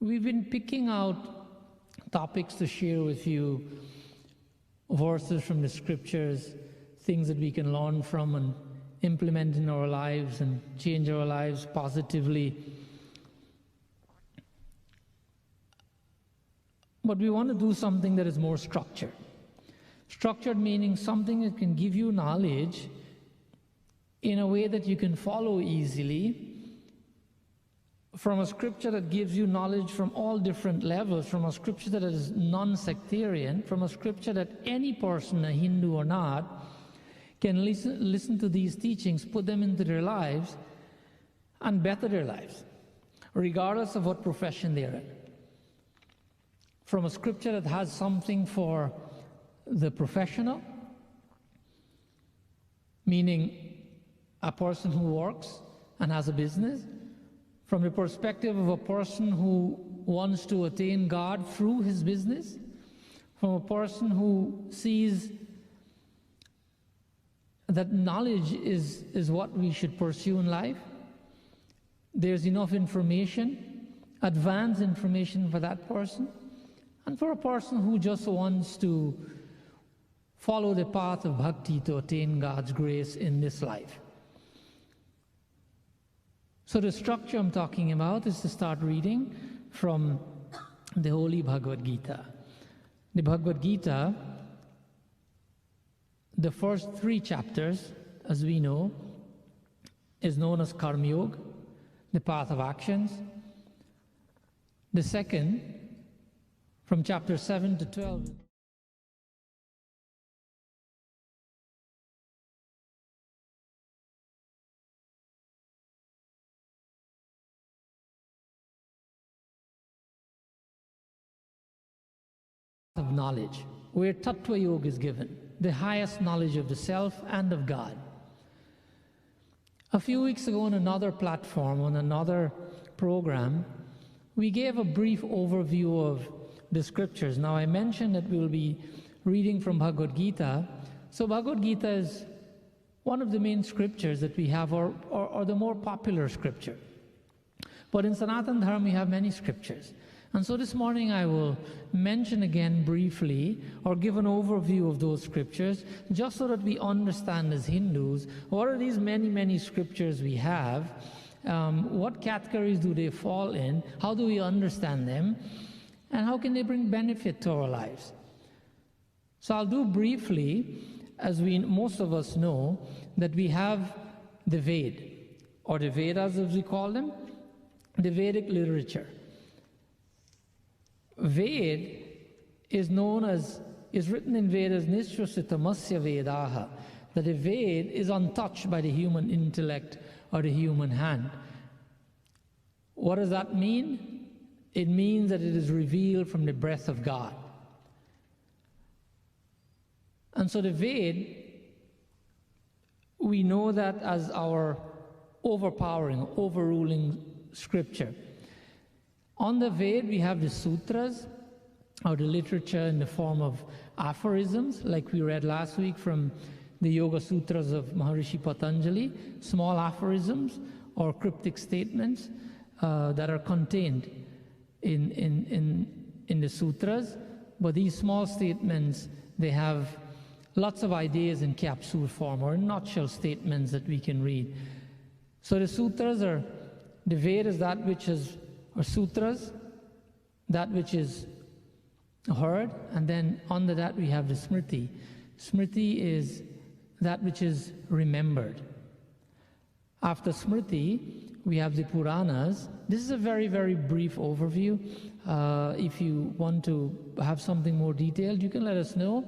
we've been picking out topics to share with you, verses from the scriptures, things that we can learn from and implement in our lives and change our lives positively. But we want to do something that is more structured. Structured meaning something that can give you knowledge in a way that you can follow easily, from a scripture that gives you knowledge from all different levels, from a scripture that is non-sectarian, from a scripture that any person, a Hindu or not, can listen to these teachings, put them into their lives, and better their lives, regardless of what profession they're in. From a scripture that has something for the professional, meaning a person who works and has a business, from the perspective of a person who wants to attain God through his business, from a person who sees that knowledge is what we should pursue in life. There's enough information, advanced information for that person, and for a person who just wants to follow the path of bhakti to attain God's grace in this life. So the structure I'm talking about is to start reading from the Holy Bhagavad Gita. The Bhagavad Gita, the first 3 chapters, as we know, is known as Karma Yoga, the path of actions. The second, from chapter 7 to 12, of knowledge, where Tattva Yoga is given, the highest knowledge of the self and of God. A few weeks ago on another platform, on another program, we gave a brief overview of the scriptures. Now I mentioned that we will be reading from Bhagavad Gita. So Bhagavad Gita is one of the main scriptures that we have, or the more popular scripture. But in Sanatana Dharma we have many scriptures. And so this morning I will mention again briefly, or give an overview of those scriptures, just so that we understand as Hindus, what are these many scriptures we have, what categories do they fall in, how do we understand them, and how can they bring benefit to our lives. So I'll do briefly, as most of us know, that we have the Ved, or the Vedas as we call them, the Vedic literature. Ved is written in Vedas, Nishrasitamasya Vedaha, that the Ved is untouched by the human intellect or the human hand. What does that mean? It means that it is revealed from the breath of God. And so the Ved, we know that as our overpowering, overruling scripture. On the Ved, we have the sutras, or the literature in the form of aphorisms, like we read last week from the Yoga Sutras of Maharishi Patanjali, small aphorisms or cryptic statements that are contained in the sutras. But these small statements, they have lots of ideas in capsule form, or in nutshell statements that we can read. So the sutras are, the Ved is that which is, or sutras, that which is heard, and then under that we have the Smriti. Smriti is that which is remembered. After Smriti, we have the Puranas. This is a very brief overview. If you want to have something more detailed, you can let us know.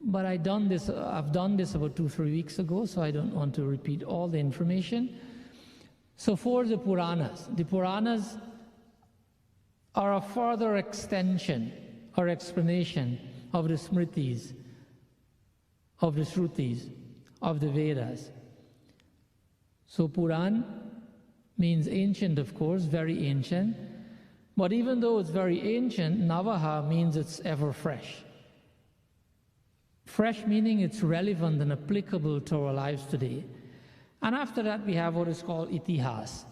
But I've done this about 2-3 weeks ago, so I don't want to repeat all the information. So for the Puranas are a further extension or explanation of the Smritis, of the Shrutis, of the Vedas. So Puran means ancient, of course, very ancient. But even though it's very ancient, Navaha means it's ever fresh. Fresh meaning it's relevant and applicable to our lives today. And after that we have what is called Itihas.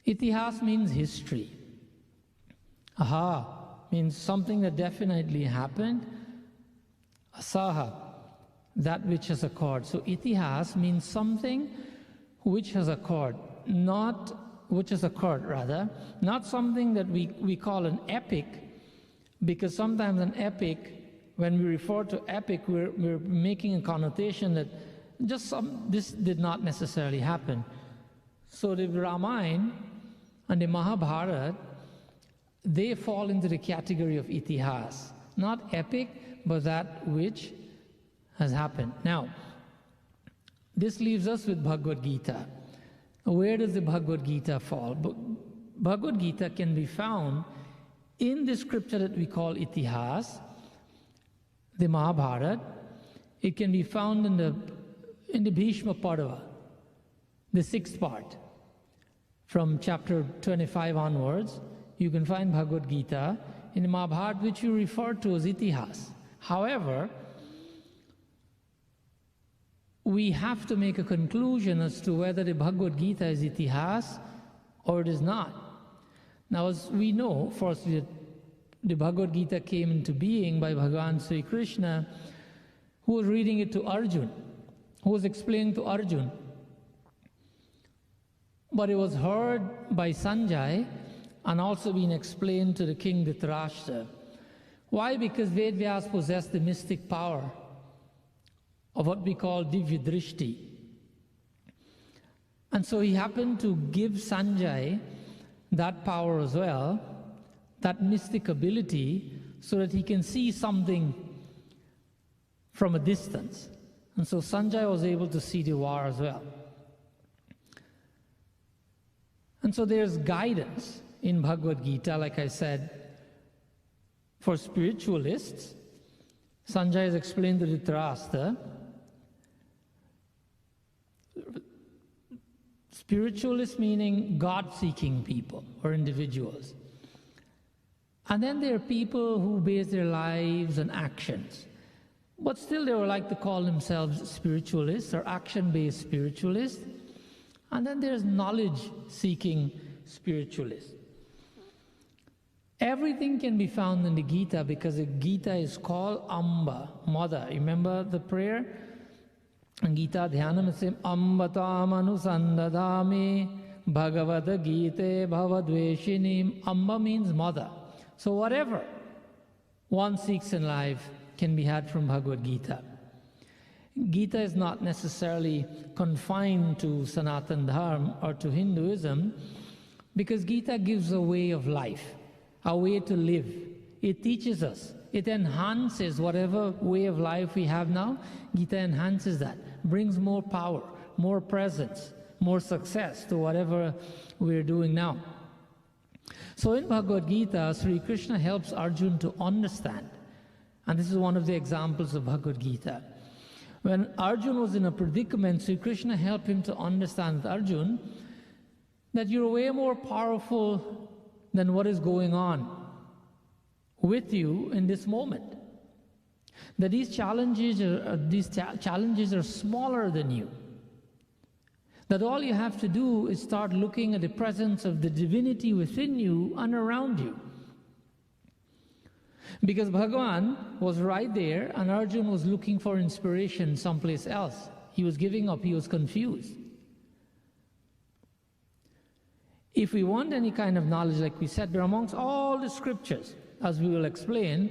Itihas means history. Aha means something that definitely happened. Asaha, that which has occurred. So itihas means something which has occurred, not something that we call an epic, because sometimes an epic, when we refer to epic, we're making a connotation that this did not necessarily happen. So the Ramayana and the Mahabharata, they fall into the category of itihas, not epic, but that which has happened. Now, this leaves us with Bhagavad Gita. Where does the Bhagavad Gita fall? Bhagavad Gita can be found in the scripture that we call itihas, the Mahabharata. It can be found in the Bhishma Padava, the sixth part. From chapter 25 onwards, you can find Bhagavad Gita in the Mahabharata, which you refer to as itihas. However, we have to make a conclusion as to whether the Bhagavad Gita is itihas or it is not. Now, as we know, firstly, the Bhagavad Gita came into being by Bhagavan Sri Krishna, who was reading it to Arjuna, who was explaining to Arjuna. But it was heard by Sanjay and also been explained to the king Dhritarashtra. Why? Because Vedvyas possessed the mystic power of what we call Divya Drishti. And so he happened to give Sanjay that power as well, that mystic ability, so that he can see something from a distance. And so Sanjay was able to see the war as well. And so there's guidance in Bhagavad Gita, like I said, for spiritualists. Sanjay is explained to Dhritarashtra. Spiritualists meaning God-seeking people or individuals. And then there are people who base their lives on actions. But still they would like to call themselves spiritualists or action-based spiritualists. And then there's knowledge-seeking spiritualists. Everything can be found in the Gita because the Gita is called Amba, mother. Remember the prayer? In Gita Dhyanam it says, Ambatam anusandadami bhagavata gite bhavadveshinim. Amba means mother. So whatever one seeks in life can be had from Bhagavad Gita. Gita is not necessarily confined to Sanatana Dharma or to Hinduism, because Gita gives a way of life, a way to live. It teaches us. It enhances whatever way of life we have now. Gita enhances that, brings more power, more presence, more success to whatever we're doing now. So in Bhagavad Gita, Sri Krishna helps Arjuna to understand. And this is one of the examples of Bhagavad Gita. When Arjuna was in a predicament, Sri Krishna helped him to understand, Arjuna, that you're way more powerful than what is going on with you in this moment. That these challenges are smaller than you. That all you have to do is start looking at the presence of the divinity within you and around you. Because Bhagavan was right there and Arjuna was looking for inspiration someplace else. He was giving up, he was confused. If we want any kind of knowledge, like we said, they're amongst all the scriptures, as we will explain.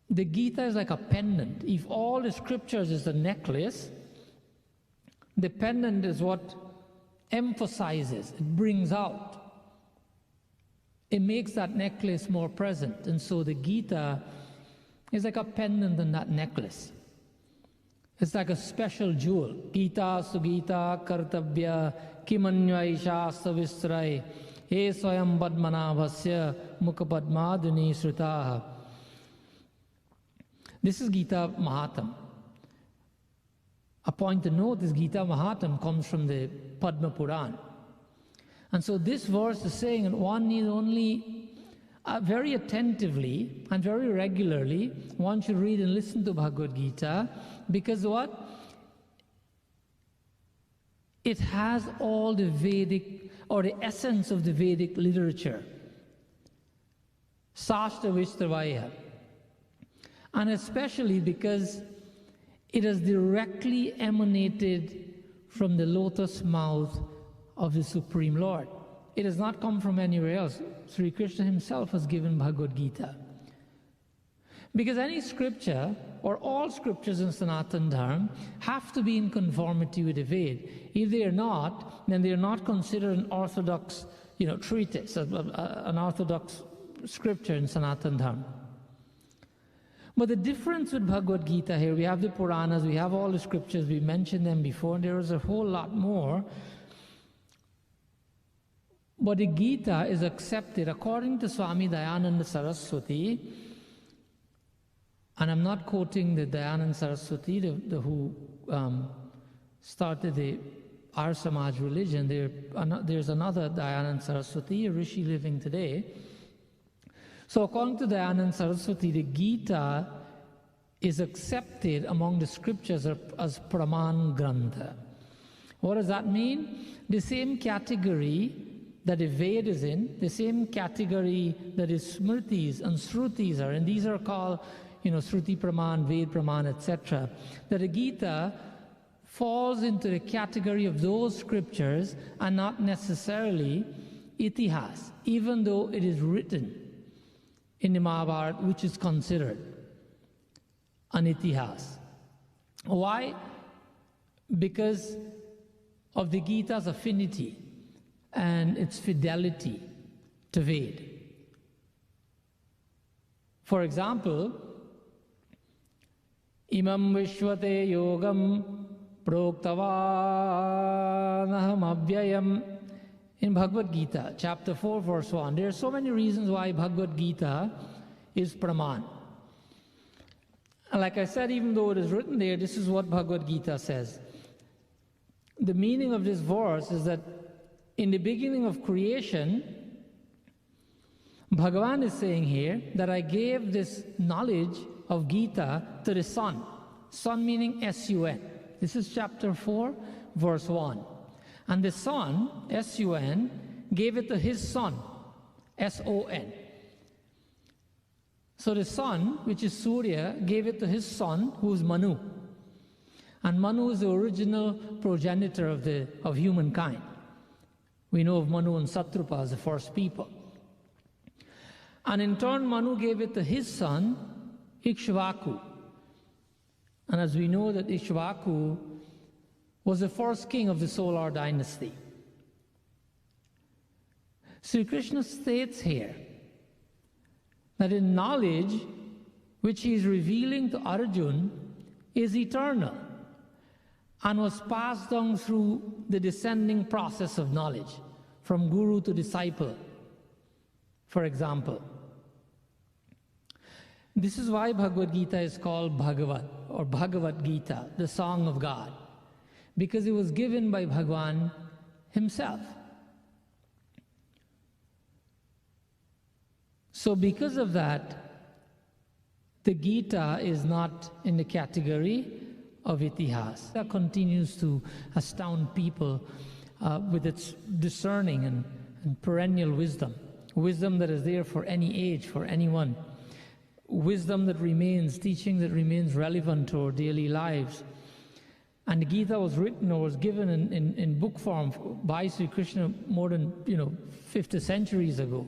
The Gita is like a pendant. If all the scriptures is a necklace, the pendant is what emphasizes, it brings out. It makes that necklace more present. And so the Gita is like a pendant in that necklace. It's like a special jewel. Gita sugita kartabhya kimanyvaisha savistrai he swayam padmanabhasya mukhapadmaduni sritaha. This is Gita Mahatmya. A point to note is Gita Mahatmya comes from the Padma Puran. And so this verse is saying that one need only very attentively and very regularly, one should read and listen to Bhagavad Gita, because what? It has all the Vedic, or the essence of the Vedic literature. Sashtra Vishtravaya. And especially because it has directly emanated from the lotus mouth of the Supreme Lord. It has not come from anywhere else. Sri Krishna himself has given Bhagavad Gita. Because any scripture, or all scriptures in Sanatana Dharma, have to be in conformity with the Ved. If they are not, then they are not considered an orthodox, treatise, an orthodox scripture in Sanatana Dharma. But the difference with Bhagavad Gita here, we have the Puranas, we have all the scriptures, we mentioned them before, and there is a whole lot more. But the Gita is accepted according to Swami Dayananda Saraswati, and I'm not quoting the Dayananda Saraswati who started the Arya Samaj religion. There's another Dayananda Saraswati, a rishi living today. So according to Dayananda Saraswati, the Gita is accepted among the scriptures as Praman Grantha. What does that mean? The same category that the Ved is in, the same category that is Smritis and Shrutis are, and these are called, Shruti Praman, Ved Praman, etc. That the Gita falls into the category of those scriptures and not necessarily Itihas, even though it is written in the Mahabharata, which is considered an Itihas. Why? Because of the Gita's affinity and its fidelity to Ved. For example, Imam Vishwate Yogam Proktavanaham Abhyayam in Bhagavad Gita, chapter 4, verse 1. There are so many reasons why Bhagavad Gita is Praman. And like I said, even though it is written there, this is what Bhagavad Gita says. The meaning of this verse is that in the beginning of creation, Bhagavan is saying here that I gave this knowledge of Gita to the Sun. Sun meaning S-U-N. This is chapter 4, verse 1. And the Sun, S-U-N, gave it to his son, S-O-N. So the Sun, which is Surya, gave it to his son, who is Manu. And Manu is the original progenitor of humankind. We know of Manu and Satrupa as the first people. And in turn, Manu gave it to his son, Ikshvaku. And as we know that Ikshvaku was the first king of the Solar dynasty. Sri Krishna states here that in knowledge which he is revealing to Arjuna is eternal and was passed down through the descending process of knowledge from guru to disciple, for example. This is why Bhagavad Gita is called Bhagavat or Bhagavad Gita, the Song of God, because it was given by Bhagavan himself. So because of that, the Gita is not in the category of Itihas. That continues to astound people with its discerning and perennial wisdom. Wisdom that is there for any age, for anyone. Wisdom that remains, teaching that remains relevant to our daily lives. And the Gita was written or was given in book form by Sri Krishna more than 50 centuries ago.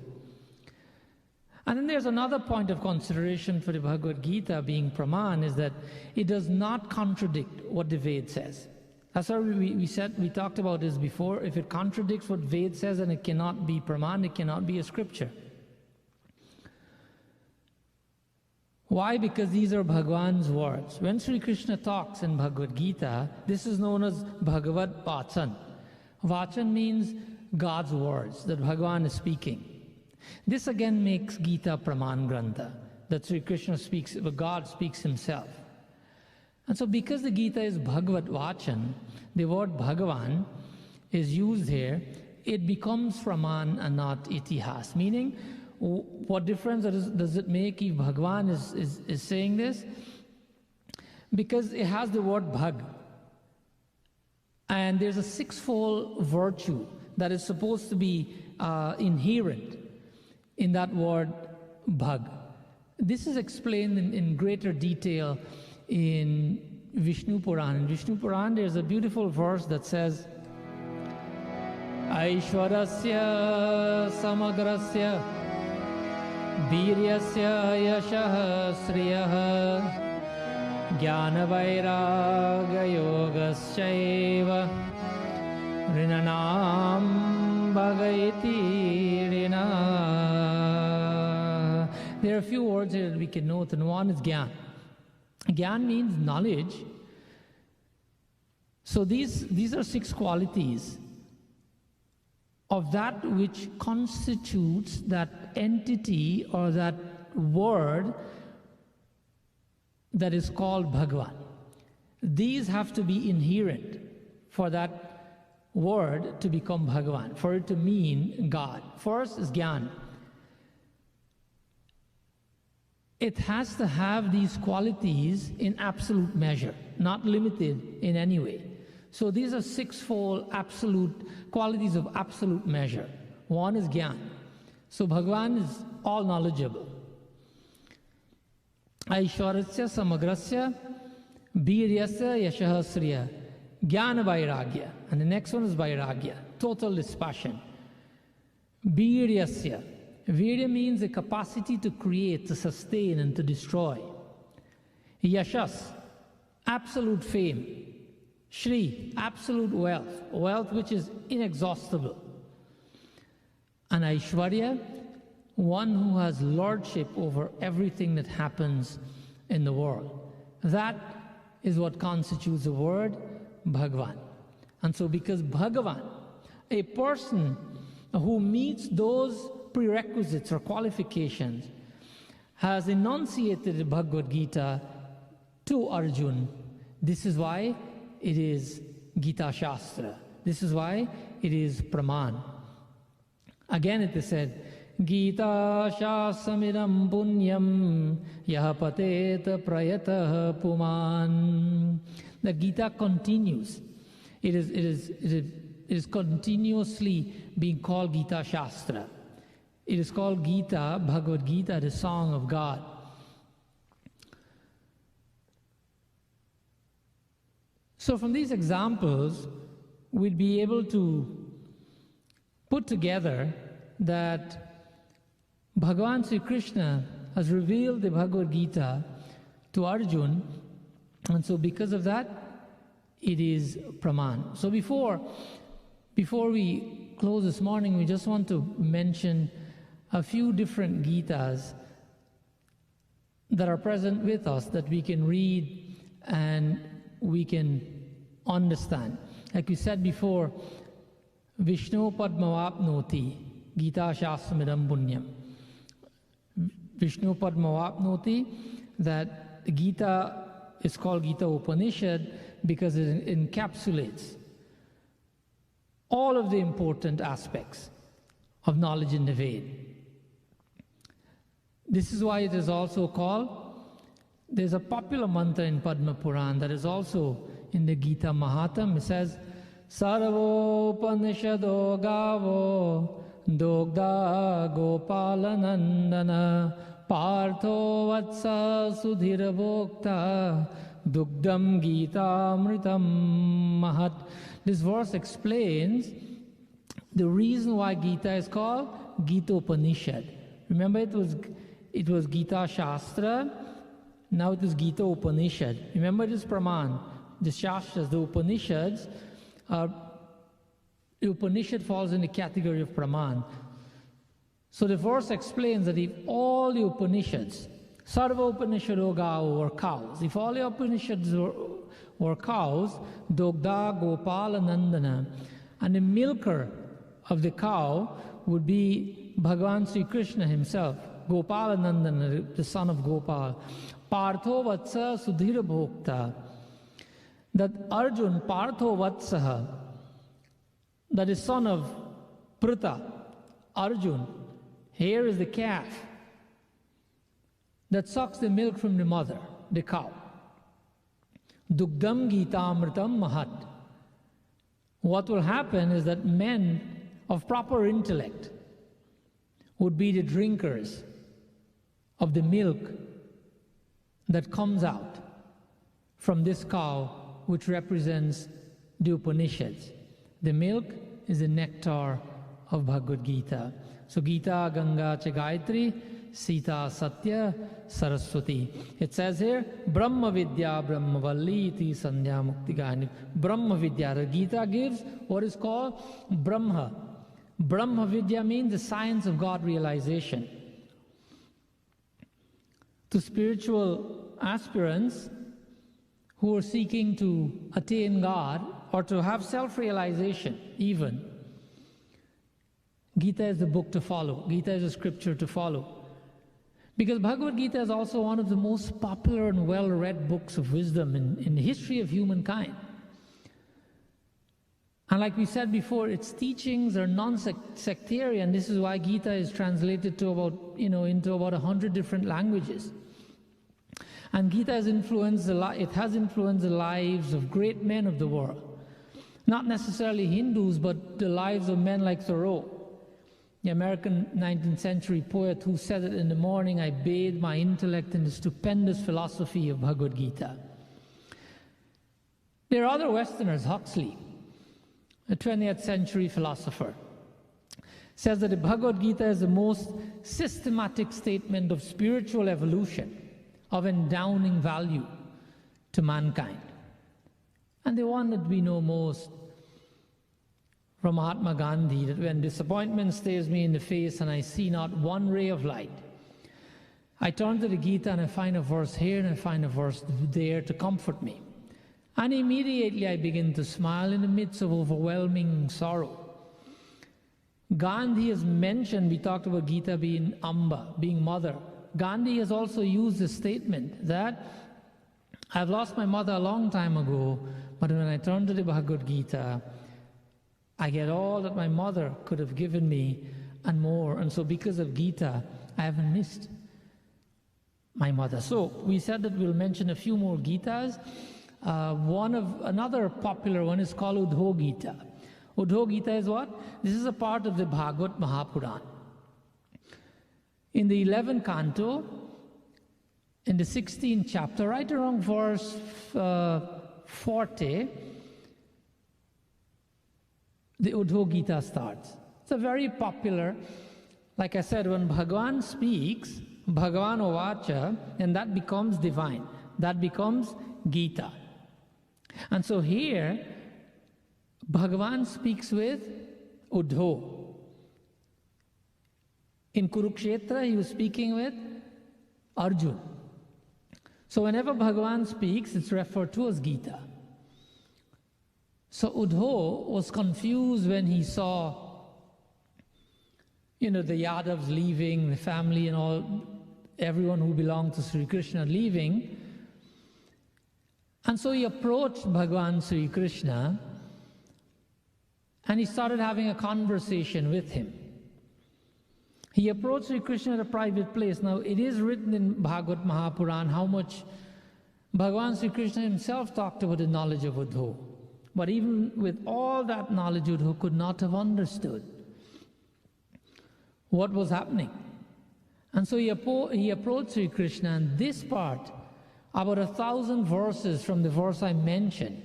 And then there's another point of consideration for the Bhagavad Gita being Praman, is that it does not contradict what the Ved says. That's why we talked about this before. If it contradicts what Ved says, then it cannot be Praman, it cannot be a scripture. Why? Because these are Bhagwan's words. When Sri Krishna talks in Bhagavad Gita, this is known as Bhagavad Vachan. Vachan means God's words, that Bhagwan is speaking. This again makes Gita Praman Grantha, that Sri Krishna speaks, but God speaks himself. And so because the Gita is Bhagavad Vachan, the word Bhagavan is used here, it becomes Praman and not Itihas, meaning what difference does it make if Bhagavan is saying this? Because it has the word Bhag. And there's a sixfold virtue that is supposed to be inherent in that word bhag. This is explained in greater detail in Vishnu Puran. In Vishnu Puran, there's a beautiful verse that says, Aishwarasya samagrasya Biryasya yashah sriyah Jnana vairagya yogasyaiva Rinanam bhagaiti rina. There are a few words here that we can note, and one is Gyan. Gyan means knowledge. So these are 6 qualities of that which constitutes that entity or that word that is called Bhagavan. These have to be inherent for that word to become Bhagavan, for it to mean God. First is Gyan. It has to have these qualities in absolute measure, not limited in any way. So these are 6-fold absolute qualities of absolute measure. One is Gyan. So Bhagavan is all knowledgeable. Aishwarasya samagrasya Biryasya yashah sriya Jnana vairagya. And the next one is vairagya, total dispassion. Biryasya. Virya means the capacity to create, to sustain, and to destroy. Yashas, absolute fame. Shri, absolute wealth, wealth which is inexhaustible. And Aishwarya, one who has lordship over everything that happens in the world. That is what constitutes the word Bhagavan. And so because Bhagavan, a person who meets those prerequisites or qualifications, has enunciated the Bhagavad Gita to Arjuna. This is why it is Gita Shastra. This is why it is Praman. Again it is said, Gita Shasamidam Punyam Yahapatet Prayatah Puman. The Gita continues. It is continuously being called Gita Shastra. It is called Gita, Bhagavad Gita, the song of God. So from these examples, we'd be able to put together that Bhagavan Sri Krishna has revealed the Bhagavad Gita to Arjuna, and so because of that, it is Praman. So before we close this morning, we just want to mention a few different Gitas that are present with us that we can read and we can understand. Like we said before, Vishnu Padmavapnoti, Gita Shastramidam Punyam. Vishnu Padmavapnoti, that the Gita is called Gita Upanishad because it encapsulates all of the important aspects of knowledge in the Veda. This is why it is also called, there's a popular mantra in Padma Puran that is also in the Gita Mahatmya. It says, Sarvo Upanishado Gavo Dogda Gopalanandana Partho Vatsa Sudhira Bhokta Dugdam Gita Amritam Mahat. This verse explains the reason why Gita is called Gita Upanishad. Remember, it was Gita Shastra, now it is Gita Upanishad. Remember, it is Praman. The Shastras, the Upanishads, the Upanishad falls in the category of Praman. So the verse explains that if all the Upanishads, Sarva Upanishado Gao were cows, if all the Upanishads were cows, Dogda Gopala Nandana, and the milker of the cow would be Bhagavan Sri Krishna himself, Gopala Nandana, the son of Gopal. Partho Vatsa Sudhira Bhokta, that Arjun, Partho Vatsaha, that is son of Pruta, Arjun, here is the calf that sucks the milk from the mother, the cow. Dugdam Gita Amritam Mahat. What will happen is that men of proper intellect would be the drinkers of the milk that comes out from this cow, which represents the Upanishads. The milk is the nectar of Bhagavad Gita. So Gita, Ganga, cha Gayatri, Sita, Satya, Saraswati. It says here, Brahma Vidya, Brahma Valli, Iti Sandhya Mukti Gani. Brahma Vidya. The Gita gives what is called Brahma. Brahma Vidya means the science of God realization. To spiritual aspirants who are seeking to attain God or to have self-realization even, Gita is the book to follow. Gita is a scripture to follow. Because Bhagavad Gita is also one of the most popular and well-read books of wisdom in the history of humankind. And like we said before, its teachings are non-sectarian. This is why Gita is translated to into about 100 different languages. And Gita has influenced the lives of great men of the world. Not necessarily Hindus, but the lives of men like Thoreau, the American 19th century poet who said that in the morning I bathed my intellect in the stupendous philosophy of Bhagavad Gita. There are other Westerners, Huxley, a 20th century philosopher, says that the Bhagavad Gita is the most systematic statement of spiritual evolution, of endowing value to mankind. And the one that we know most from Mahatma Gandhi, that when disappointment stares me in the face and I see not one ray of light, I turn to the Gita and I find a verse here and I find a verse there to comfort me. And immediately I begin to smile in the midst of overwhelming sorrow. Gandhi has mentioned, we talked about Gita being Amba, being mother. Gandhi has also used the statement that I've lost my mother a long time ago, but when I turn to the Bhagavad Gita, I get all that my mother could have given me and more. And so because of Gita, I haven't missed my mother. So we said that we'll mention a few more Gitas. Another popular one is called Udho Gita. Udho Gita is what? This is a part of the Bhagavad Mahapuran. In the 11th canto, in the 16th chapter, right around verse 40, the Udho Gita starts. It's a very popular, like I said, when Bhagavan speaks, Bhagavan Ovacha, and that becomes divine. That becomes Gita. And so here, Bhagavan speaks with Udho. In Kurukshetra, he was speaking with Arjun. So whenever Bhagavan speaks, it's referred to as Gita. So Udho was confused when he saw, the Yadavs leaving, the family and all, everyone who belonged to Sri Krishna leaving. And so he approached Bhagavan Sri Krishna and he started having a conversation with him. He approached Sri Krishna at a private place. Now, it is written in Bhagavad Mahapuran how much Bhagavan Sri Krishna himself talked about the knowledge of Udho. But even with all that knowledge, Udho could not have understood what was happening. And so he approached Sri Krishna, and this part, about 1,000 verses from the verse I mentioned,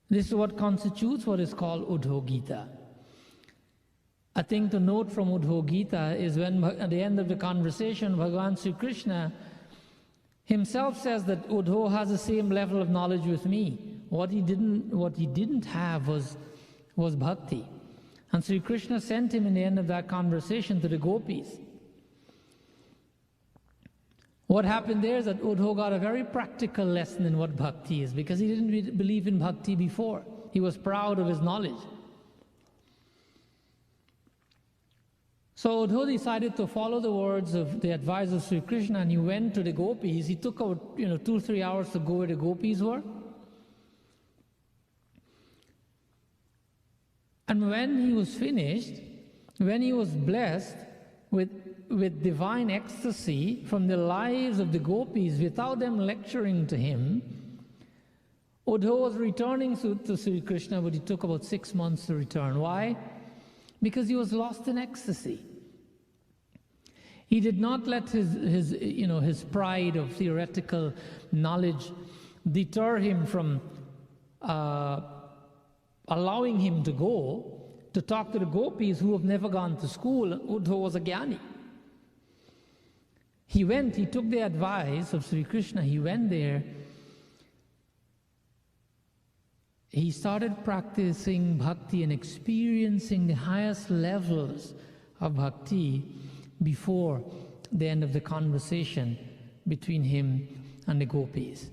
this is what constitutes what is called Udho Gita. A thing to note from Udho Gita is when at the end of the conversation, Bhagavan Sri Krishna himself says that Udho has the same level of knowledge with me. What he didn't have was bhakti. And Sri Krishna sent him in the end of that conversation to the gopis. What happened there is that Udho got a very practical lesson in what bhakti is, because he didn't believe in bhakti before. He was proud of his knowledge. So Udho decided to follow the words of the advice of Sri Krishna, and he went to the gopis. He took out 2-3 hours to go where the gopis were. And when he was finished, when he was blessed with divine ecstasy from the lives of the gopis without them lecturing to him, Uddhava was returning to Sri Krishna, but it took about 6 months to return. Why? Because he was lost in ecstasy. He did not let his pride of theoretical knowledge deter him from allowing him to go to talk to the gopis who have never gone to school. Uddhava was a jnani. He went, he took the advice of Sri Krishna, he went there. He started practicing bhakti and experiencing the highest levels of bhakti before the end of the conversation between him and the gopis.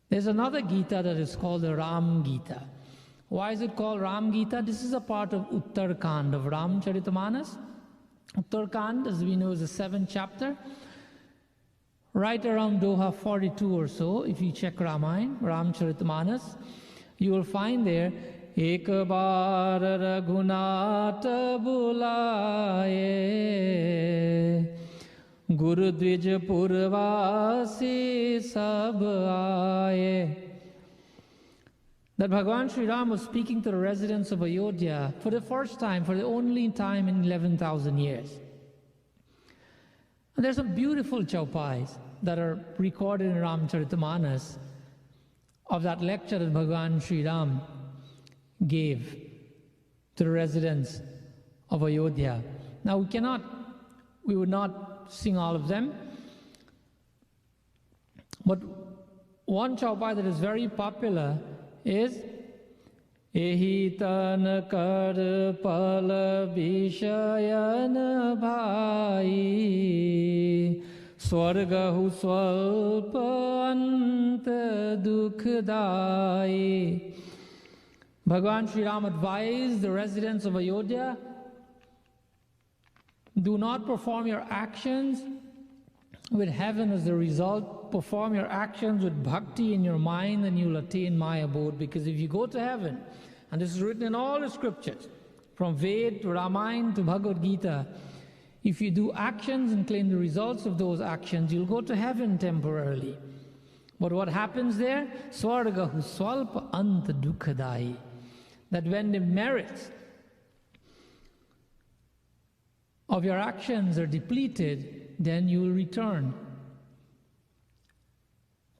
There's another Gita that is called the Ram Gita. Why is it called Ram Gita? This is a part of Uttar Kaand of Ramcharitamanas. Uttar Kaand, as we know, is the 7th chapter. Right around Doha 42 or so, if you check Ramayana, Ramcharitamanas, you will find there, Ek baar Raghunath bulaye, Guru Dvij Purvasi sab aaye. That Bhagavan Sri Ram was speaking to the residents of Ayodhya for the first time, for the only time in 11,000 years. And there's some beautiful chaupais that are recorded in Ramcharitamanas of that lecture that Bhagavan Sri Ram gave to the residents of Ayodhya. Now we would not sing all of them, but one chaupai that is very popular is Ehi tan kar pal vishayan bhai Swargahu swalpa ant dukhdai. Bhagavan Sri Ram advised the residents of Ayodhya, do not perform your actions with heaven as the result. Perform your actions with bhakti in your mind and you'll attain my abode. Because if you go to heaven, and this is written in all the scriptures, from Ved to Ramayana to Bhagavad Gita, if you do actions and claim the results of those actions, you'll go to heaven temporarily. But what happens there? Swargahu swalpa ant dukhdai. That when the merits of your actions are depleted, then you will return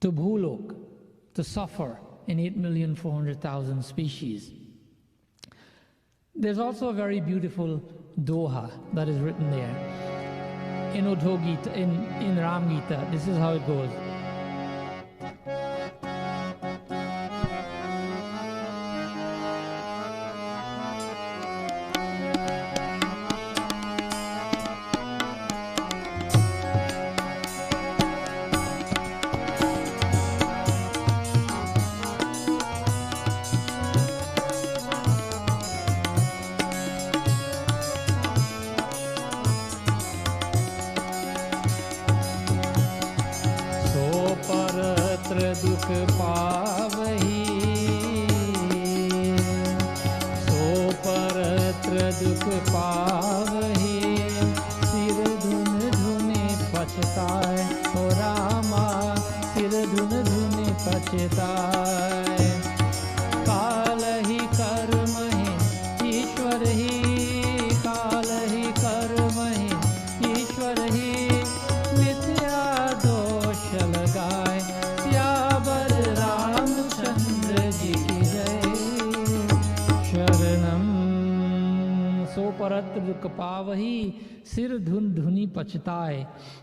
to Bhulok to suffer in 8,400,000 species. There's also a very beautiful doha that is written there in Uddhava Gita, in Ram Gita. This is how it goes.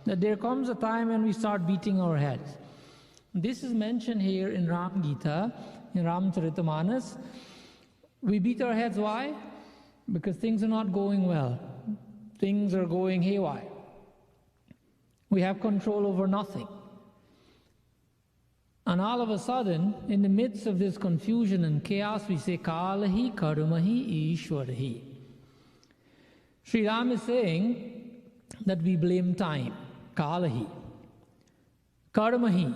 That there comes a time when we start beating our heads. This is mentioned here in Ram Gita, in Ramcharitamanas. We beat our heads, why? Because things are not going well. Things are going haywire. We have control over nothing. And all of a sudden, in the midst of this confusion and chaos, we say, Kalahi karmahi ishwarahi. Sri Ram is saying that we blame time, Kalahi. Karmahi,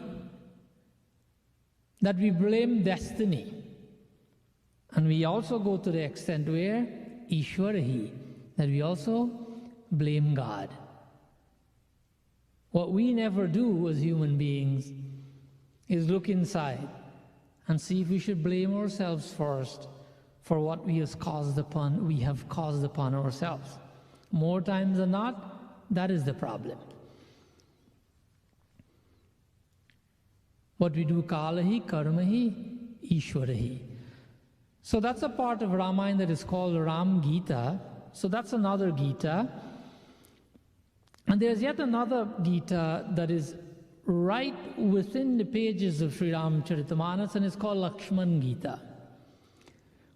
that we blame destiny. And we also go to the extent where Ishwarahi, that we also blame God. What we never do as human beings is look inside and see if we should blame ourselves first for what we have caused upon ourselves. More times than not, that is the problem. What we do, kalahi, karmahi, ishwarahi. So that's a part of Ramayana that is called Ram Gita. So that's another Gita. And there's yet another Gita that is right within the pages of Sri Ramcharitamanas, and it's called Lakshman Gita.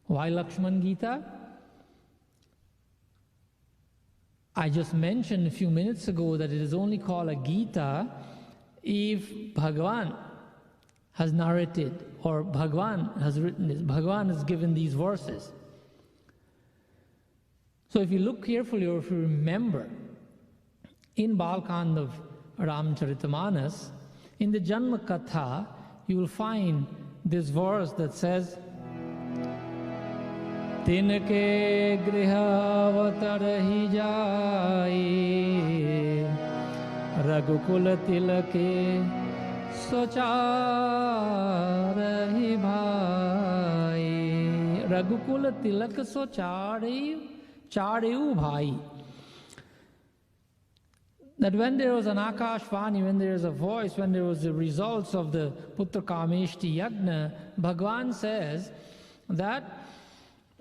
Why Lakshman Gita? I just mentioned a few minutes ago that it is only called a Gita if Bhagavan has narrated, or Bhagavan has written this. Bhagavan has given these verses. So if you look carefully, or if you remember, in Balkand of Ramcharitamanas, in the Janma Katha, you will find this verse that says, Tinke grihavatahi jai Raghukula tilake socharahi bhai. Raghukula tilak socharahu bhai. That when there was an Akashvani, when there is a voice, when there was the results of the Putra Kameshti Yagna, Bhagavan says that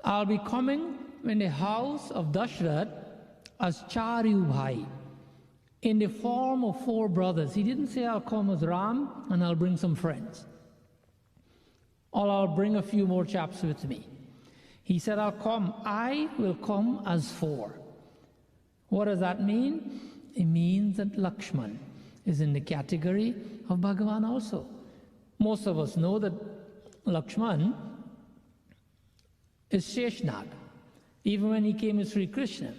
I'll be coming in the house of Dashrath as Charyu Bhai, in the form of 4 brothers. He didn't say I'll come as Ram and I'll bring some friends, or I'll bring a few more chaps with me. He said I will come as 4. What does that mean? It means that Lakshman is in the category of Bhagavan also. Most of us know that Lakshman is Sheshnag. Even when he came as Sri Krishna,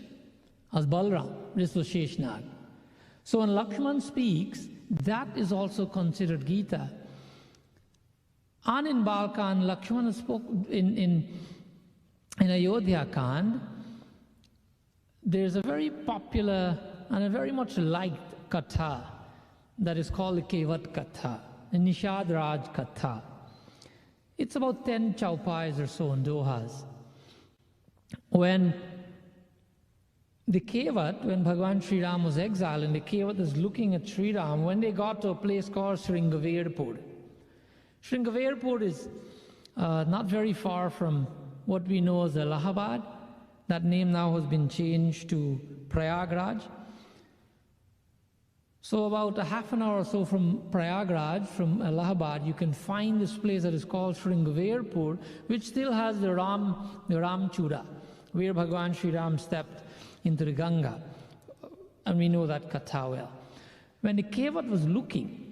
as Balram, this was Sheshnag. So when Lakshman speaks, that is also considered Gita. And in Balkand, Lakshman spoke in Ayodhya Kaand. There's a very popular and a very much liked katha that is called the Kevat Katha, the Nishad Raj Katha. It's about 10 chaupais or so in dohas. When the Kevat, when Bhagavan Sri Ram was exiled, and the Kevat is looking at Sri Ram, when they got to a place called Sringaverpur. Sringaverpur is not very far from what we know as Allahabad. That name now has been changed to Prayagraj. So about a half an hour or so from Prayagraj, from Allahabad, you can find this place that is called Sringaverpur, which still has the Ram Chura, where Bhagavan Sri Ram stepped into the Ganga. And we know that katha well. When the Kevat was looking,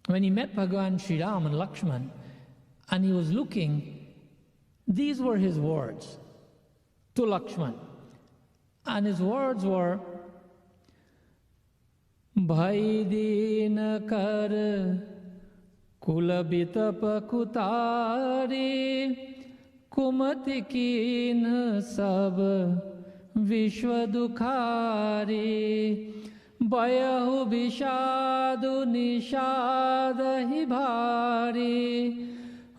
when he met Bhagavan Sri Ram and Lakshman, and he was looking, these were his words to Lakshman. And his words were, Bhai din kar kulabitap kutare kumati kin sab vishwa dukhare bayahu bishadu nishadahi bhari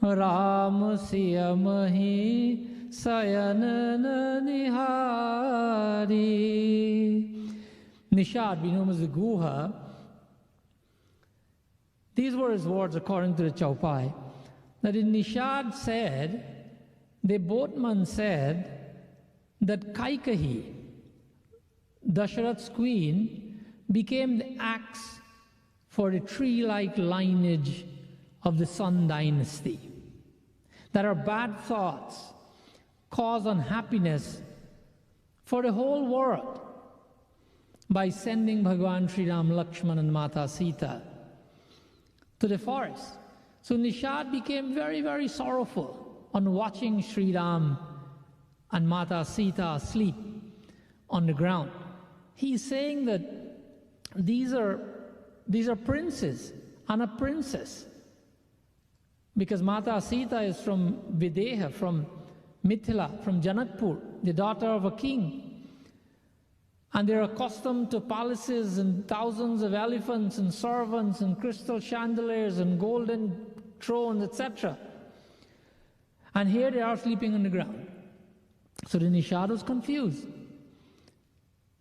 ram siyamahi sayanana nihari. Nishad, we know him as the Guha. These were his words according to the Chaupai. That in Nishad said, the boatman said, that Kaikeyi, Dasharath's queen, became the axe for the tree-like lineage of the Sun dynasty. That our bad thoughts cause unhappiness for the whole world by sending Bhagavan Sri Ram, Lakshman and Mata Sita to the forest. So Nishad became very, very sorrowful on watching Sri Ram and Mata Sita asleep on the ground. He's saying that these are princes and a princess, because Mata Sita is from Videha, from Mithila, from Janakpur, the daughter of a king. And they're accustomed to palaces and thousands of elephants and servants and crystal chandeliers and golden thrones, etc. And here they are sleeping on the ground. So the Nishad was confused.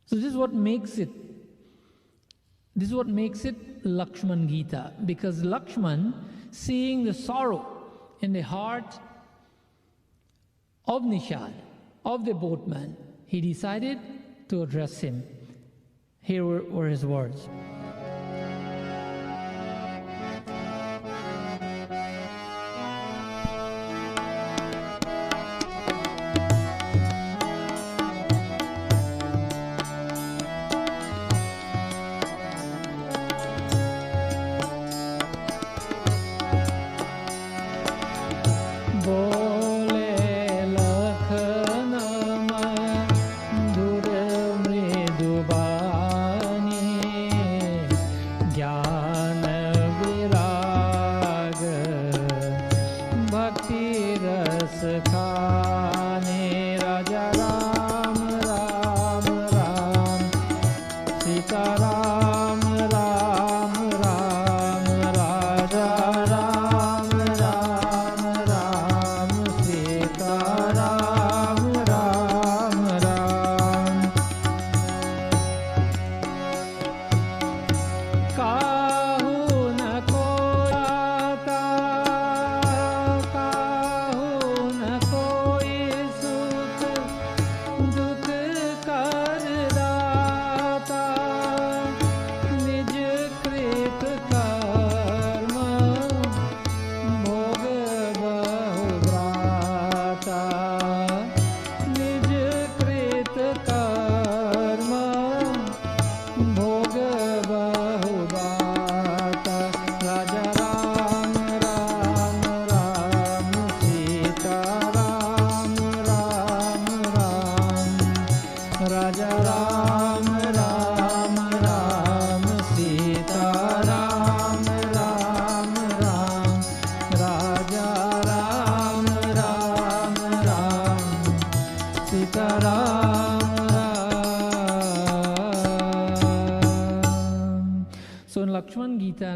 So this is what makes it Lakshman Gita, because Lakshman, seeing the sorrow in the heart of Nishad, of the boatman, he decided to address him. Here were his words.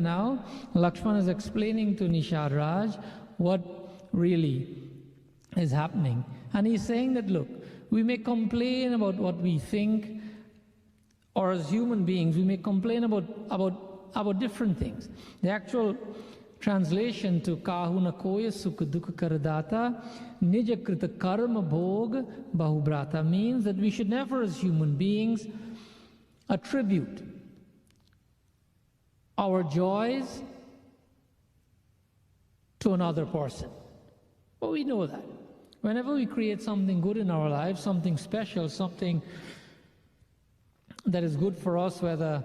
Now, Lakshman is explaining to Nishad Raj what really is happening. And he's saying that, look, we may complain about what we think, or as human beings, we may complain about different things. The actual translation to Kahuna Koya Sukha Dukha Karadata Nija Krita Karma Bhog Bahubrata means that we should never, as human beings, attribute our joys to another person. But we know that. Whenever we create something good in our lives, something special, something that is good for us, whether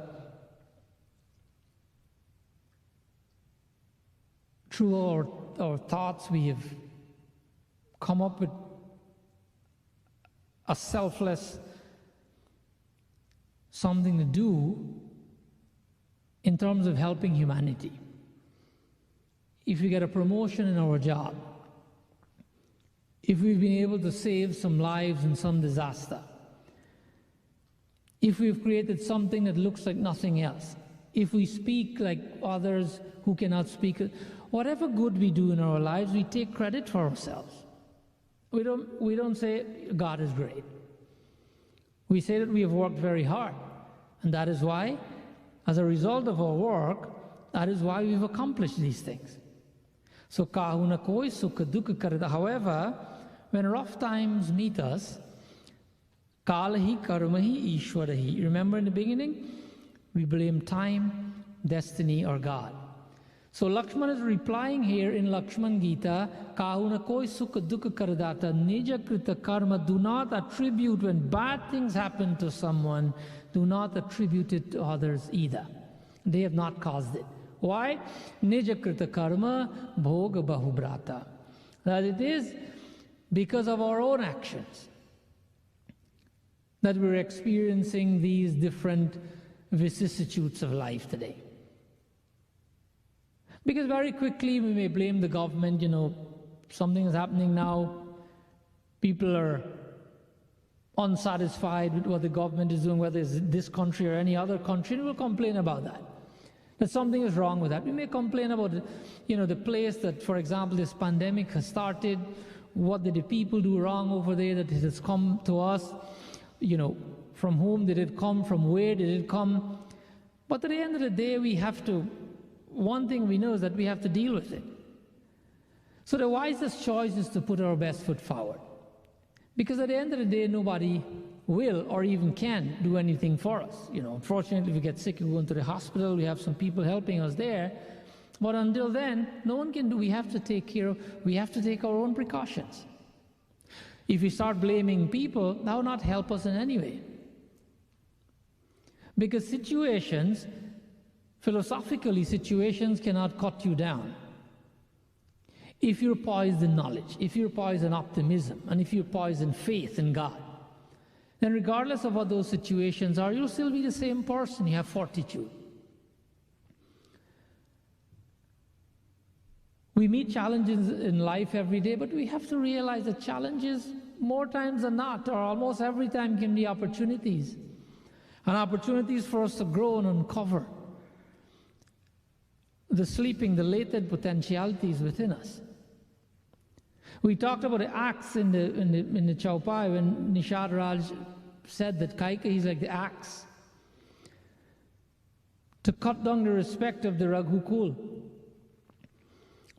through our thoughts we have come up with a selfless something to do in terms of helping humanity. If we get a promotion in our job, if we've been able to save some lives in some disaster, if we've created something that looks like nothing else, if we speak like others who cannot speak, whatever good we do in our lives, we take credit for ourselves. We don't say God is great. We say that we have worked very hard, and that is why, as a result of our work, that is why we've accomplished these things. So kahuna koi sukha dukha karata. However, when rough times meet us, kalahi karmahi ishwarahi. Remember in the beginning, we blame time, destiny, or God. So Lakshman is replying here in Lakshman Gita, kahuna koi sukha dukha karadata nija krita karma. Do not attribute, when bad things happen to someone, do not attribute it to others either. They have not caused it. Why? Nija krita karma bhoga bahubrata. That it is because of our own actions that we're experiencing these different vicissitudes of life today. Because very quickly we may blame the government, something is happening now, people are unsatisfied with what the government is doing, whether it's this country or any other country, and we'll complain about that. That something is wrong with that. We may complain about, the place that, for example, this pandemic has started, what did the people do wrong over there that it has come to us? From whom did it come? From where did it come? But at the end of the day, one thing we know is that we have to deal with it. So the wisest choice is to put our best foot forward. Because at the end of the day, nobody will or even can do anything for us. Unfortunately, if we get sick, we go into the hospital, we have some people helping us there. But until then, no one can do. We have to take our own precautions. If we start blaming people, that will not help us in any way. Because philosophically, situations cannot cut you down. If you're poised in knowledge, if you're poised in optimism, and if you're poised in faith in God, then regardless of what those situations are, you'll still be the same person. You have fortitude. We meet challenges in life every day, but we have to realize that challenges, more times than not, or almost every time, can be opportunities. And opportunities for us to grow and uncover the latent potentialities within us. We talked about the axe in the Chaupai when Nishad Raj said that Kaika is like the axe to cut down the respect of the Raghukul.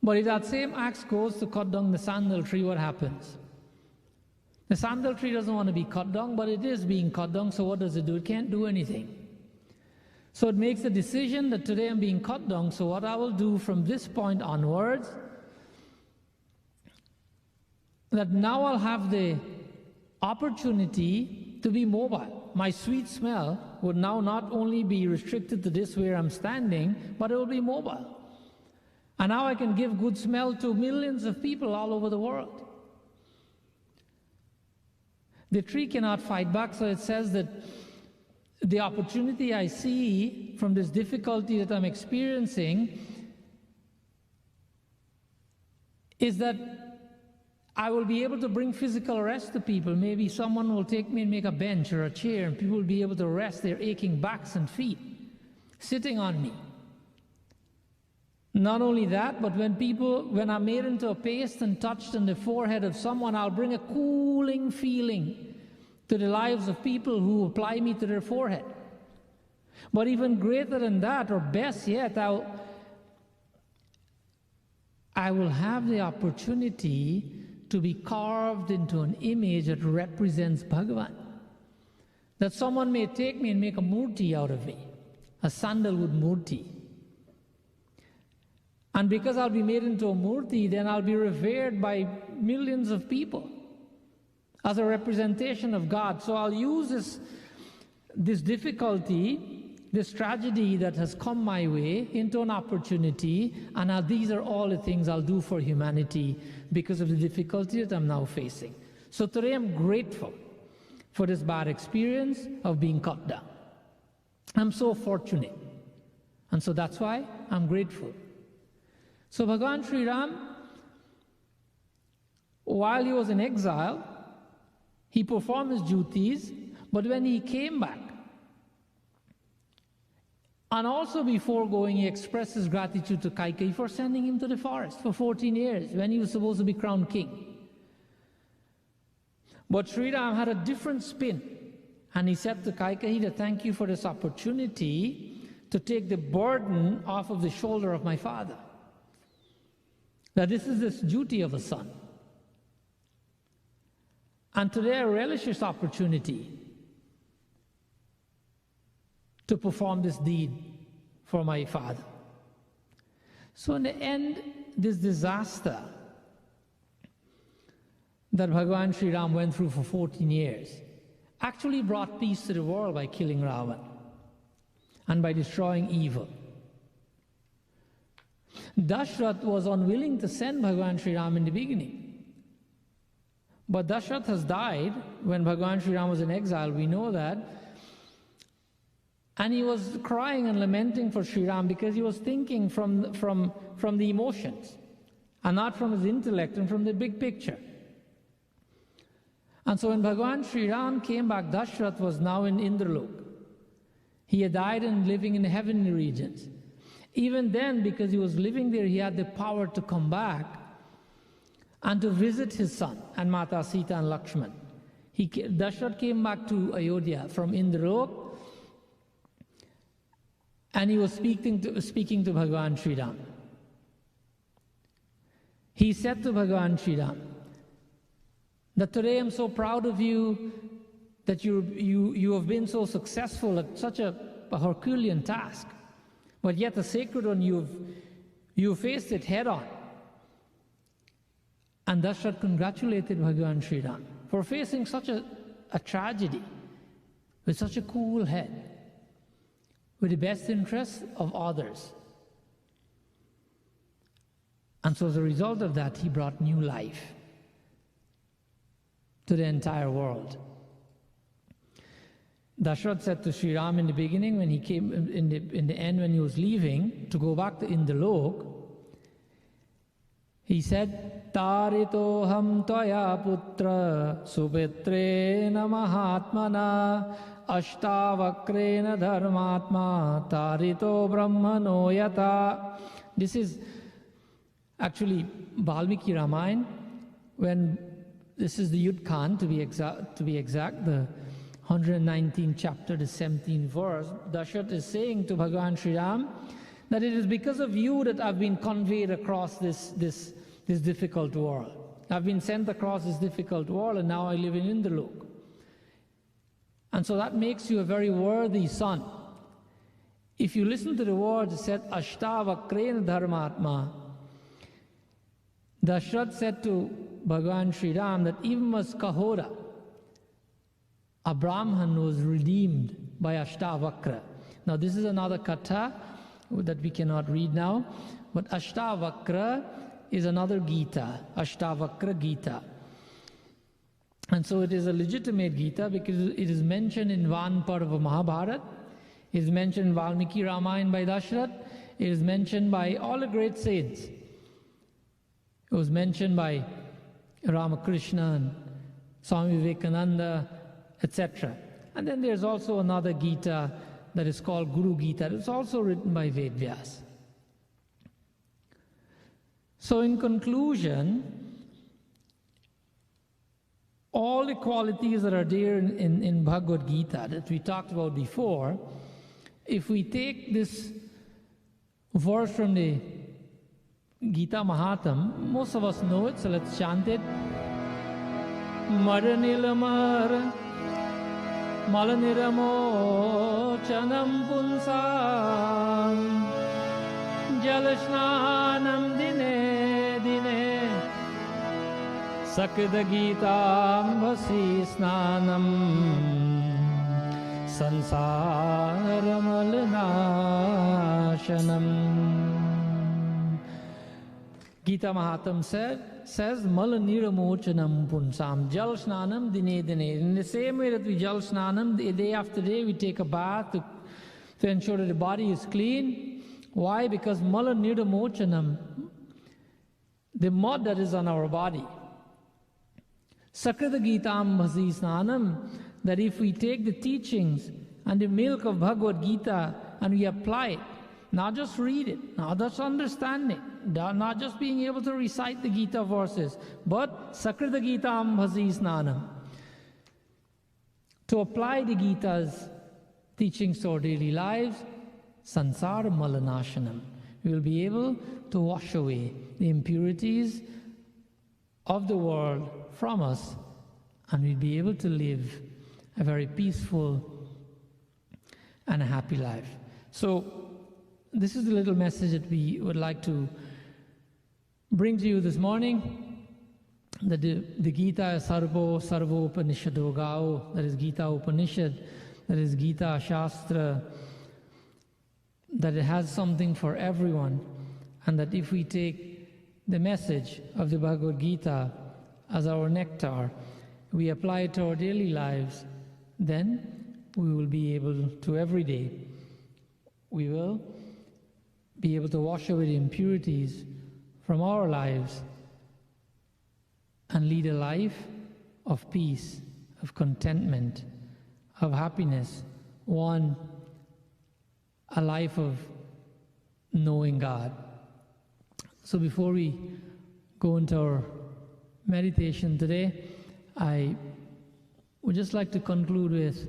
But if that same axe goes to cut down the sandal tree, what happens? The sandal tree doesn't want to be cut down, but it is being cut down, so what does it do? It can't do anything. So it makes a decision that today I'm being cut down, so what I will do from this point onwards, that now I'll have the opportunity to be mobile. My sweet smell would now not only be restricted to this where I'm standing, but it will be mobile. And now I can give good smell to millions of people all over the world. The tree cannot fight back, so it says that the opportunity I see from this difficulty that I'm experiencing is that I will be able to bring physical rest to people. Maybe someone will take me and make a bench or a chair, and people will be able to rest their aching backs and feet sitting on me. Not only that, but when I'm made into a paste and touched on the forehead of someone, I'll bring a cooling feeling to the lives of people who apply me to their forehead. But even greater than that, or best yet, I will have the opportunity to be carved into an image that represents Bhagavan. That someone may take me and make a murti out of me, a sandalwood murti. And because I'll be made into a murti, then I'll be revered by millions of people as a representation of God. So I'll use this difficulty, this tragedy that has come my way, into an opportunity, and these are all the things I'll do for humanity because of the difficulty that I'm now facing. So today I'm grateful for this bad experience of being cut down. I'm so fortunate. And so that's why I'm grateful. So Bhagavan Sri Ram, while he was in exile, he performed his duties, but when he came back, and also before going, he expressed his gratitude to Kaikeyi for sending him to the forest for 14 years when he was supposed to be crowned king. But Sri Ram had a different spin, and he said to Kaikeyi that thank you for this opportunity to take the burden off of the shoulder of my father. That this is this duty of a son. And today I relish this opportunity to perform this deed for my father. So in the end, this disaster that Bhagavan Sri Ram went through for 14 years actually brought peace to the world by killing Ravan and by destroying evil. Dashrath was unwilling to send Bhagavan Sri Ram in the beginning. But Dashrath has died when Bhagavan Sri Ram was in exile, we know that. And he was crying and lamenting for Sri Ram because he was thinking from the emotions and not from his intellect and from the big picture. And so when Bhagavan Sri Ram came back, Dashrath was now in Indralok. He had died and living in the heavenly regions. Even then, because he was living there, he had the power to come back and to visit his son and Mata Sita and Lakshman. Dashrath came back to Ayodhya from Indralok, and he was speaking to Bhagavan Sri Ram. He said to Bhagavan Sri Ram that today I'm so proud of you that you have been so successful at such a Herculean task, but yet the sacred one you faced it head on. And Dashrath congratulated Bhagavan Sri Ram for facing such a tragedy with such a cool head, with the best interests of others. And so as a result of that, he brought new life to the entire world. Dashrath said to Sri Ram in the beginning, when he came, in the end, when he was leaving to go back to Indralok, he said, Taritoham Tvaya Putra Supitrena Mahatmana Ashtavakrena Dharmatma Tarito Brahmano Yata. This is actually Valmiki Ramayana, when this is the Ayodhya Kaand, to be exact, the 119th chapter, the 17th verse. Dashrath is saying to Bhagavan Sri Ram that it is because of you that I've been conveyed across this difficult world. I've been sent across this difficult world, and now I live in Indralok. And so that makes you a very worthy son. If you listen to the words, it said, Ashtavakrena Dharmatma. Dashrath said to Bhagavan Sri Ram that even as Kahora, a Brahman was redeemed by Ashtavakra. Now this is another katha that we cannot read now, but Ashtavakra is another Gita, Ashtavakra Gita. And so it is a legitimate Gita because it is mentioned in one part of a Mahabharata, it is mentioned in Valmiki Ramayana by Dashrath, it is mentioned by all the great saints. It was mentioned by Ramakrishna and Swami Vivekananda, etc. And then there's also another Gita that is called Guru Gita. It's also written by Vedvyas. So in conclusion, all the qualities that are there in Bhagavad Gita that we talked about before, if we take this verse from the Gita Mahatmya, most of us know it, so let's chant it. Maranilamar Malaniramo Chanam Punsam Jalashnanam Dine Dine Sakida Gitam Bhasi Snanam Sansaramalnashanam. Gita Mahatmya says, Malaniramo Punsam, Jal Snanam Dine Dine. In the same way that we Jal Snanam, day after day, we take a bath to ensure that the body is clean. Why? Because Malaniramo, the mud that is on our body. Sakrita Gitam Bhasi Snanam, that if we take the teachings and the milk of Bhagavad Gita and we apply it, not just read it, not just understand it, not just being able to recite the Gita verses, but Sakrita Gitam Bhasi Snanam. To apply the Gita's teachings to our daily lives, Sansara Malanashanam. We will be able to wash away the impurities of the world from us, and we'll be able to live a very peaceful and a happy life. So, this is the little message that we would like to bring to you this morning, that the Gita is Sarvo Upanishado Gao, that is Gita Upanishad, that is Gita Shastra, that it has something for everyone, and that if we take the message of the Bhagavad Gita as our nectar, we apply it to our daily lives, then we will be able to every day, we will be able to wash away the impurities from our lives and lead a life of peace, of contentment, of happiness, a life of knowing God. So before we go into our meditation today, I would just like to conclude with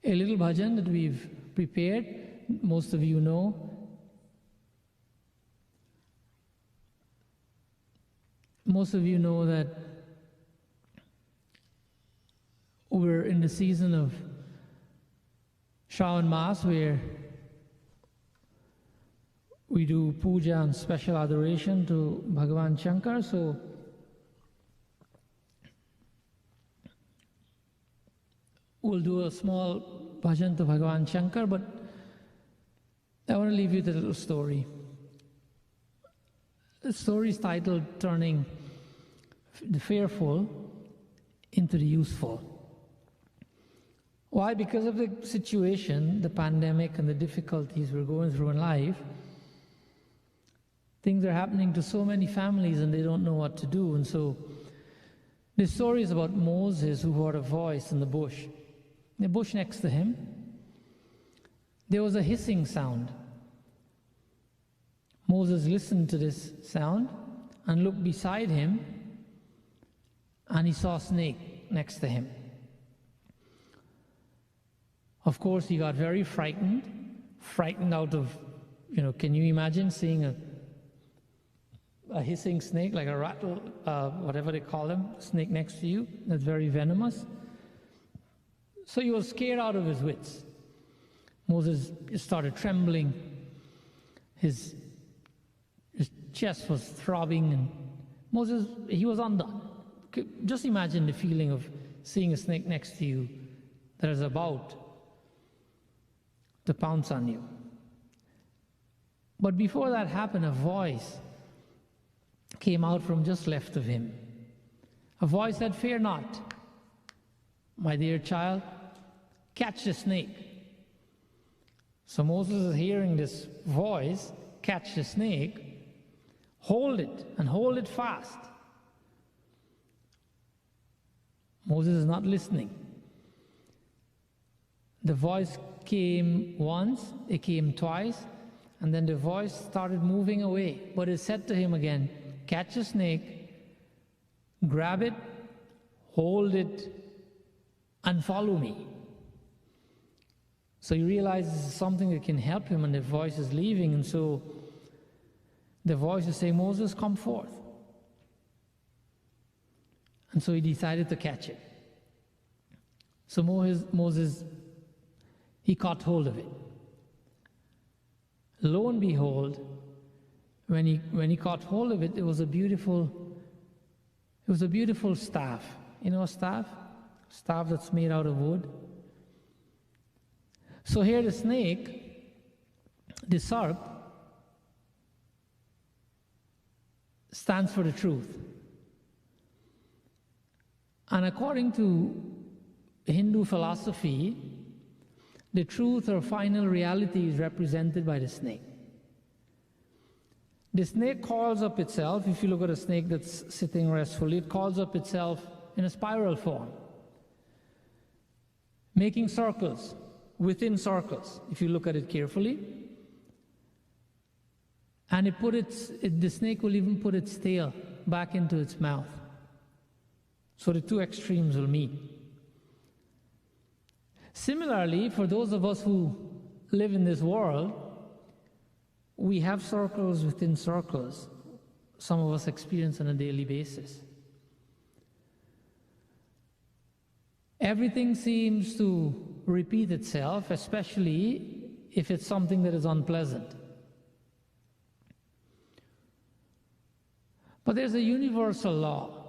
a little bhajan that we've prepared. Most of you know. Most of you know that we're in the season of Shravan Mass, where we do puja and special adoration to Bhagavan Shankar. So we'll do a small bhajan to Bhagavan Shankar, but I want to leave you with a little story. The story is titled Turning the Fearful into the Useful. Why? Because of the situation, the pandemic and the difficulties we're going through in life, things are happening to so many families and they don't know what to do. And so this story is about Moses, who heard a voice in the bush. In the bush next to him, there was a hissing sound. Moses listened to this sound and looked beside him, and he saw a snake next to him. Of course, he got very frightened out of, can you imagine seeing a hissing snake, like a rattle, whatever they call them, snake next to you, that's very venomous. So he was scared out of his wits. Moses started trembling. His chest was throbbing, and Moses, he was undone. Just imagine the feeling of seeing a snake next to you that is about to pounce on you. But before that happened, a voice came out from just left of him. A voice said, "Fear not, my dear child, catch the snake." So Moses is hearing this voice, catch the snake, hold it, and hold it fast. Moses is not listening. The voice came once, it came twice, and then the voice started moving away. But it said to him again, catch a snake, grab it, hold it, and follow me. So he realizes this is something that can help him, and the voice is leaving, and so the voice is saying, Moses, come forth. And so he decided to catch it. So Moses, he caught hold of it. Lo and behold, when he caught hold of it, it was a beautiful staff. You know a staff? Staff that's made out of wood. So here the snake, the serp, stands for the truth. And according to Hindu philosophy, the truth or final reality is represented by the snake. The snake calls up itself. If you look at a snake that's sitting restfully, it calls up itself in a spiral form, making circles within circles, if you look at it carefully. And the snake will even put its tail back into its mouth. So the two extremes will meet. Similarly, for those of us who live in this world, we have circles within circles. Some of us experience on a daily basis. Everything seems to repeat itself, especially if it's something that is unpleasant. But there's a universal law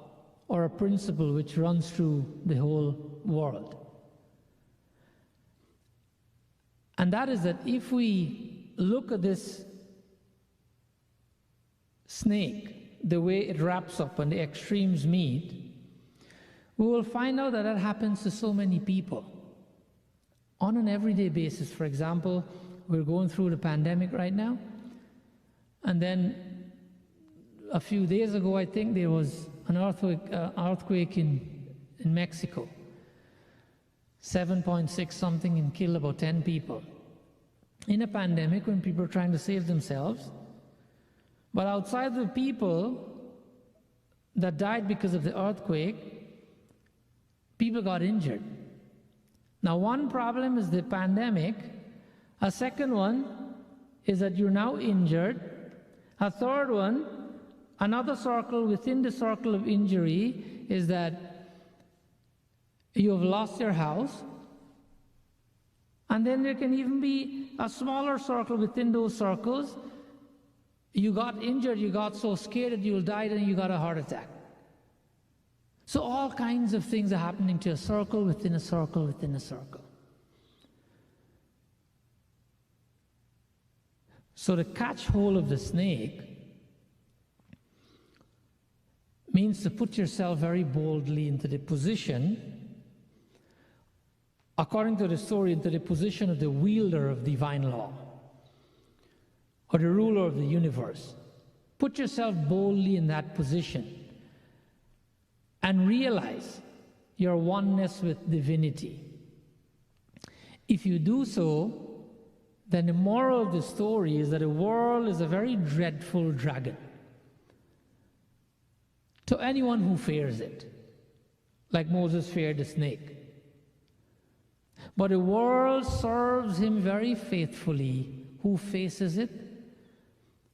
or a principle which runs through the whole world. And that is that if we look at this snake, the way it wraps up and the extremes meet, we will find out that that happens to so many people on an everyday basis. For example, we're going through the pandemic right now, and then a few days ago, I think there was an earthquake in Mexico, 7.6 something, and killed about 10 people. In a pandemic, when people are trying to save themselves, but outside the people that died because of the earthquake, people got injured. Now, one problem is the pandemic. A second one is that you're now injured. A third one, another circle within the circle of injury, is that you have lost your house. And then there can even be a smaller circle within those circles. You got injured, you got so scared that you'll die, and you got a heart attack. So all kinds of things are happening to a circle within a circle within a circle. So to catch hold of the snake means to put yourself very boldly into the position, according to the story, into the position of the wielder of divine law, or the ruler of the universe. Put yourself boldly in that position and realize your oneness with divinity. If you do so, then the moral of the story is that the world is a very dreadful dragon to anyone who fears it, like Moses feared the snake. But the world serves him very faithfully who faces it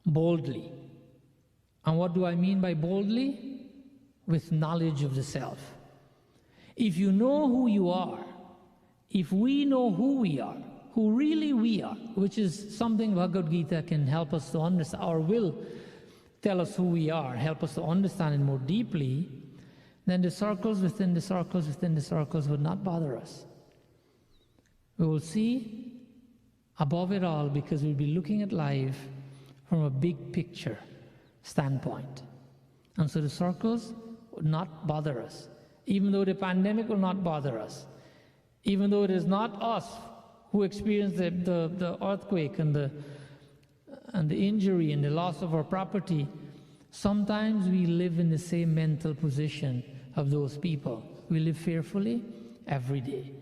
boldly. And what do I mean by boldly? With knowledge of the self. If you know who you are, if we know who we are, who really we are, which is something Bhagavad Gita can help us to understand, or will tell us who we are, help us to understand it more deeply, then the circles within the circles within the circles would not bother us. We will see above it all, because we'll be looking at life from a big picture standpoint. And so the circles would not bother us, even though the pandemic will not bother us, even though it is not us who experienced the earthquake and the injury and the loss of our property. Sometimes we live in the same mental position of those people. We live fearfully every day.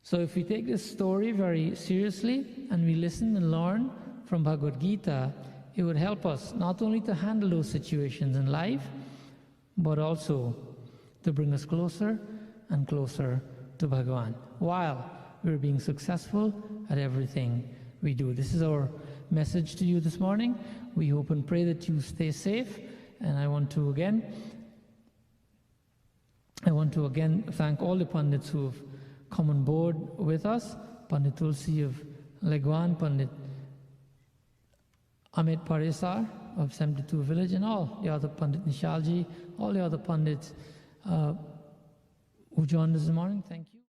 So if we take this story very seriously and we listen and learn from Bhagavad Gita, it would help us not only to handle those situations in life, but also to bring us closer and closer to Bhagavan, while we're being successful at everything we do. This is our message to you this morning. We hope and pray that you stay safe. And I want to again thank all the Pandits who have come on board with us. Pandit Tulsi of Legwan, Pandit Amit Paresar of 72 Village, and all the other Pandit Nishalji, all the other Pandits who joined us this morning. Thank you.